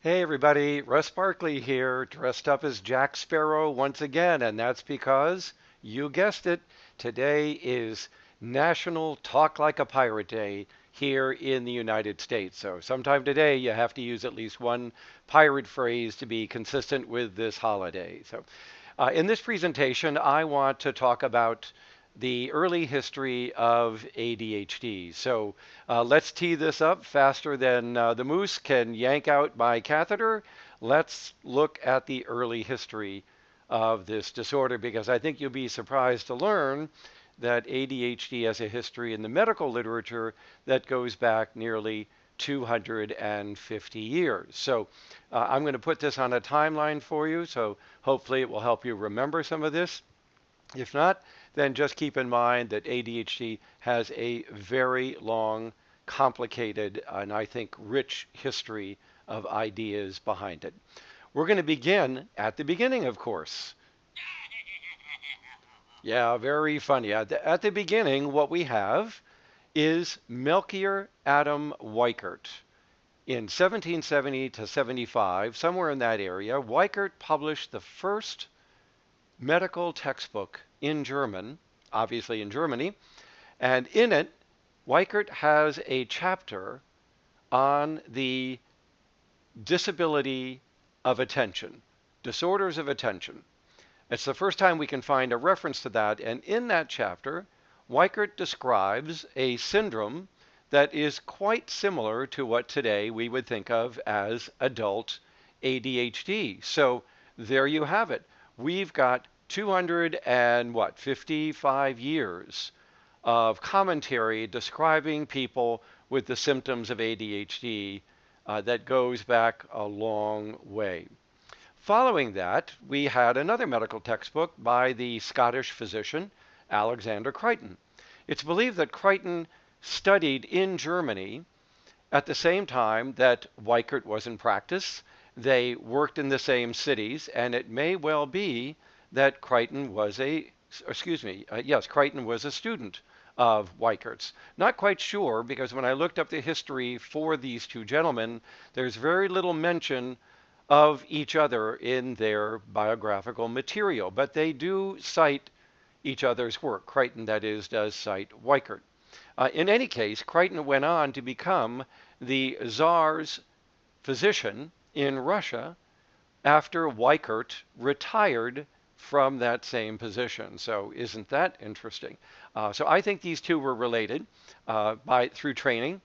Hey everybody, Russ Barkley here, dressed up as Jack Sparrow once again, and that's because, you guessed it, today is National Talk Like a Pirate Day here in the United States. So sometime today you have to use at least one pirate phrase to be consistent with this holiday. In this presentation, I want to talk about the early history of ADHD. Let's tee this up faster than the moose can yank out my catheter. Let's look at the early history of this disorder because I think you'll be surprised to learn that ADHD has a history in the medical literature that goes back nearly 250 years. I'm going to put this on a timeline for you, so hopefully it will help you remember some of this. If not, then just keep in mind that ADHD has a very long, complicated, and I think rich history of ideas behind it. We're going to begin at the beginning, of course. Yeah, very funny. At the beginning, what we have is Melchior Adam Weikert. In 1770 to 75, somewhere in that area, Weikert published the first medical textbook in German, obviously in Germany, and in it, Weikert has a chapter on the disability of attention, disorders of attention. It's the first time we can find a reference to that, and in that chapter, Weikert describes a syndrome that is quite similar to what today we would think of as adult ADHD. So there you have it. We've got 55 years of commentary describing people with the symptoms of ADHD that goes back a long way. Following that, we had another medical textbook by the Scottish physician Alexander Creighton. It's believed that Creighton studied in Germany at the same time that Weikert was in practice. They worked in the same cities, and it may well be that Creighton was Creighton was a student of Weikert's. Not quite sure because when I looked up the history for these two gentlemen, there's very little mention of each other in their biographical material, but they do cite each other's work. Creighton, that is, does cite Weikert. In any case, Creighton went on to become the Tsar's physician in Russia after Weikert retired from that same position. So isn't that interesting? So I think these two were related through training.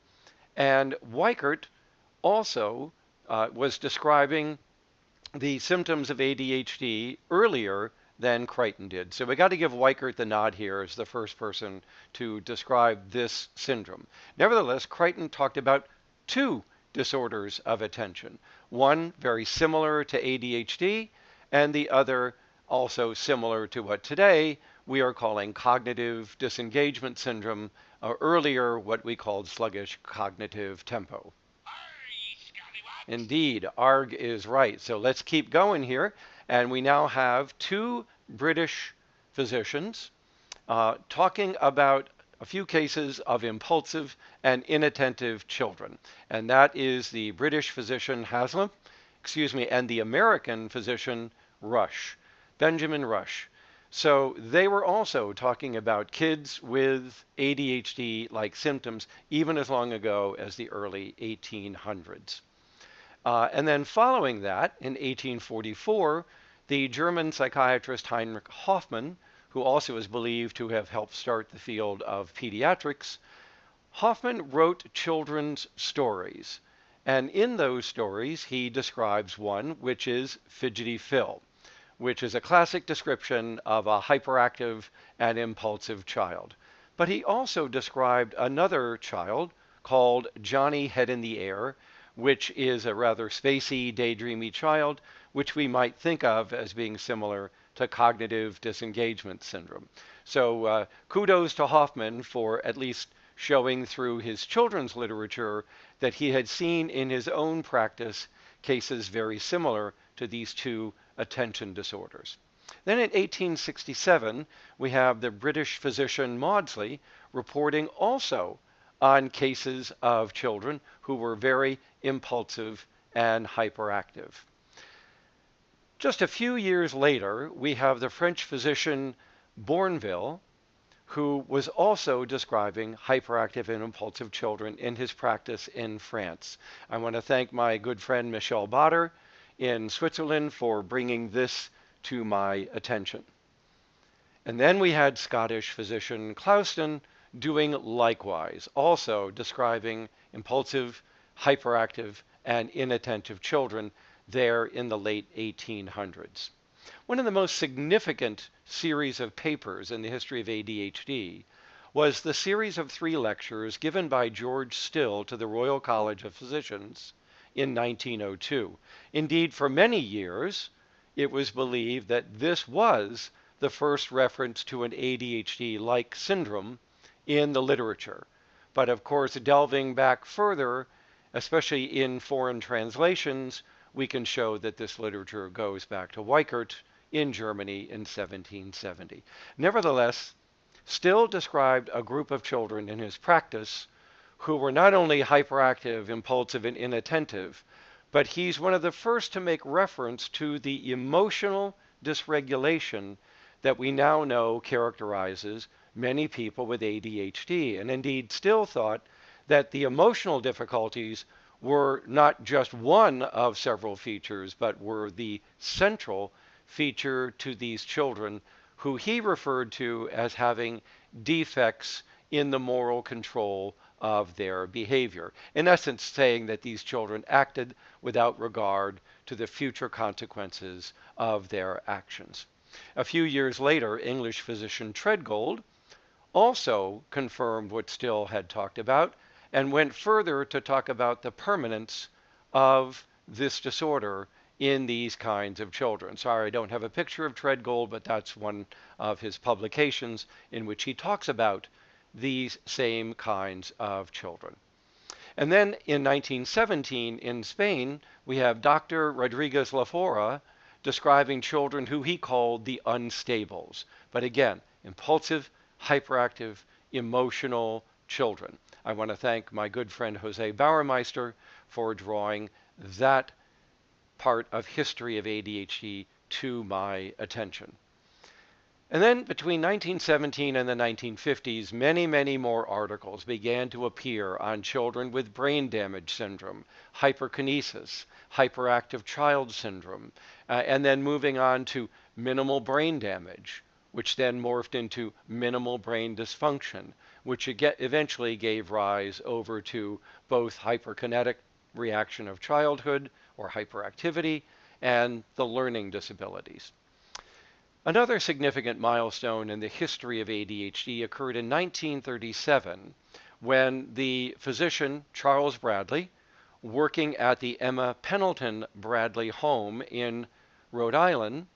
And Weikert also was describing the symptoms of ADHD earlier than Creighton did. So we got to give Weikert the nod here as the first person to describe this syndrome. Nevertheless, Creighton talked about two disorders of attention. One very similar to ADHD, and the other also similar to what today we are calling cognitive disengagement syndrome, or earlier what we called sluggish cognitive tempo. Indeed, ARG is right. So let's keep going here. And we now have two British physicians talking about a few cases of impulsive and inattentive children. And that is the British physician Haslam, and the American physician Rush, Benjamin Rush. So they were also talking about kids with ADHD-like symptoms even as long ago as the early 1800s. And then following that, in 1844, the German psychiatrist Heinrich Hoffman, who also is believed to have helped start the field of pediatrics, Hoffman wrote children's stories. And in those stories, he describes one, which is Fidgety Phil, which is a classic description of a hyperactive and impulsive child. But he also described another child called Johnny Head in the Air, which is a rather spacey, daydreamy child, which we might think of as being similar to cognitive disengagement syndrome. So kudos to Hoffman for at least showing through his children's literature that he had seen in his own practice cases very similar to these two attention disorders. Then in 1867, we have the British physician Maudsley reporting also on cases of children who were very impulsive and hyperactive. Just a few years later, we have the French physician Bornville, who was also describing hyperactive and impulsive children in his practice in France. I want to thank my good friend Michel Bader in Switzerland for bringing this to my attention. And then we had Scottish physician Clouston doing likewise, also describing impulsive, hyperactive, and inattentive children there in the late 1800s. One of the most significant series of papers in the history of ADHD was the series of 3 lectures given by George Still to the Royal College of Physicians in 1902. Indeed, for many years, it was believed that this was the first reference to an ADHD-like syndrome in the literature. But of course, delving back further, especially in foreign translations, we can show that this literature goes back to Weikert in Germany in 1770. Nevertheless, Still described a group of children in his practice who were not only hyperactive, impulsive, and inattentive, but he's one of the first to make reference to the emotional dysregulation that we now know characterizes many people with ADHD, and indeed Still thought that the emotional difficulties were not just one of several features, but were the central feature to these children who he referred to as having defects in the moral control of their behavior. In essence, saying that these children acted without regard to the future consequences of their actions. A few years later, English physician Treadgold also confirmed what Still had talked about and went further to talk about the permanence of this disorder in these kinds of children. Sorry, I don't have a picture of Treadgold, but that's one of his publications in which he talks about these same kinds of children. And then in 1917 in Spain, we have Dr. Rodriguez Lafora describing children who he called the unstables. But again, impulsive, hyperactive, emotional children. I want to thank my good friend Jose Bauermeister for drawing that part of history of ADHD to my attention. And then between 1917 and the 1950s, many more articles began to appear on children with brain damage syndrome, hyperkinesis, hyperactive child syndrome, and then moving on to minimal brain damage, which then morphed into minimal brain dysfunction, which eventually gave rise over to both hyperkinetic reaction of childhood or hyperactivity and the learning disabilities. Another significant milestone in the history of ADHD occurred in 1937 when the physician Charles Bradley, working at the Emma Pendleton Bradley home in Rhode Island,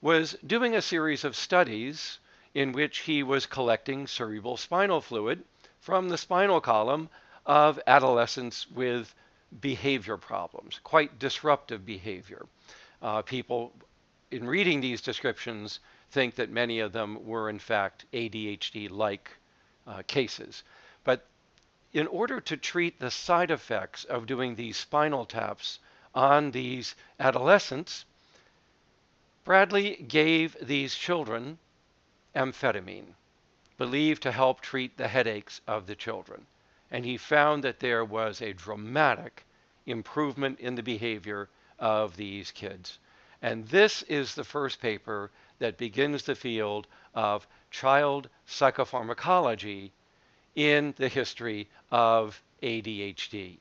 was doing a series of studies in which he was collecting cerebral spinal fluid from the spinal column of adolescents with behavior problems, quite disruptive behavior. People, in reading these descriptions, think that many of them were in fact ADHD-like cases. But in order to treat the side effects of doing these spinal taps on these adolescents, Bradley gave these children amphetamine, believed to help treat the headaches of the children. And he found that there was a dramatic improvement in the behavior of these kids. And this is the first paper that begins the field of child psychopharmacology in the history of ADHD.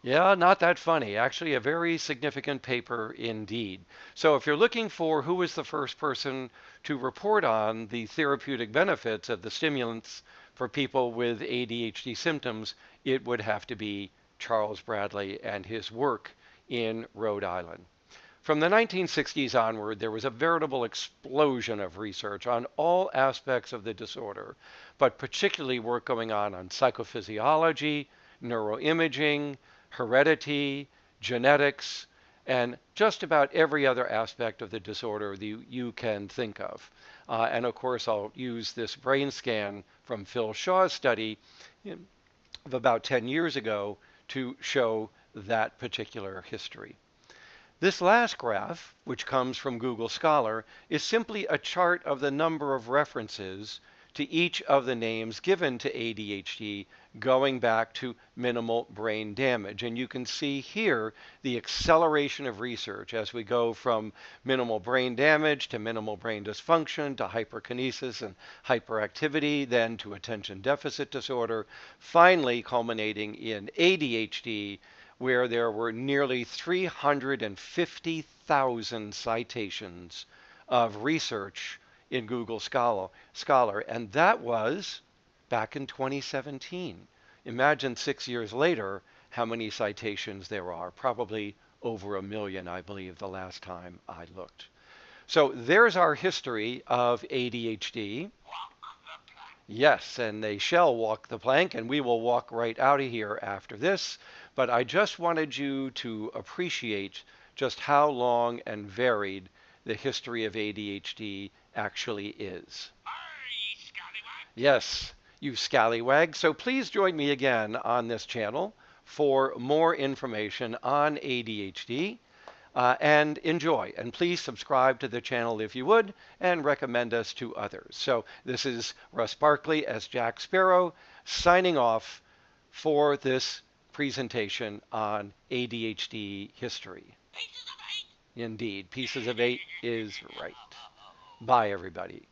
Yeah, not that funny. Actually, a very significant paper indeed. So if you're looking for who was the first person to report on the therapeutic benefits of the stimulants for people with ADHD symptoms, it would have to be Charles Bradley and his work in Rhode Island. From the 1960s onward, there was a veritable explosion of research on all aspects of the disorder, but particularly work going on psychophysiology, neuroimaging, heredity, genetics, and just about every other aspect of the disorder that you can think of. And of course, I'll use this brain scan from Phil Shaw's study of about 10 years ago to show that particular history. This last graph, which comes from Google Scholar, is simply a chart of the number of references to each of the names given to ADHD going back to minimal brain damage. And you can see here the acceleration of research as we go from minimal brain damage to minimal brain dysfunction to hyperkinesis and hyperactivity, then to attention deficit disorder, finally culminating in ADHD, where there were nearly 350,000 citations of research in Google Scholar, and that was back in 2017. Imagine 6 years later how many citations there are. Probably over 1 million, I believe, the last time I looked. So there's our history of ADHD. Yes, and they shall walk the plank, and we will walk right out of here after this. But I just wanted you to appreciate just how long and varied the history of ADHD actually is. Yes, you scallywag. So please join me again on this channel for more information on ADHD. And enjoy. And please subscribe to the channel if you would, and recommend us to others. So this is Russ Barkley as Jack Sparrow, signing off for this presentation on ADHD history. Indeed, Pieces of 8 is right. Bye, everybody.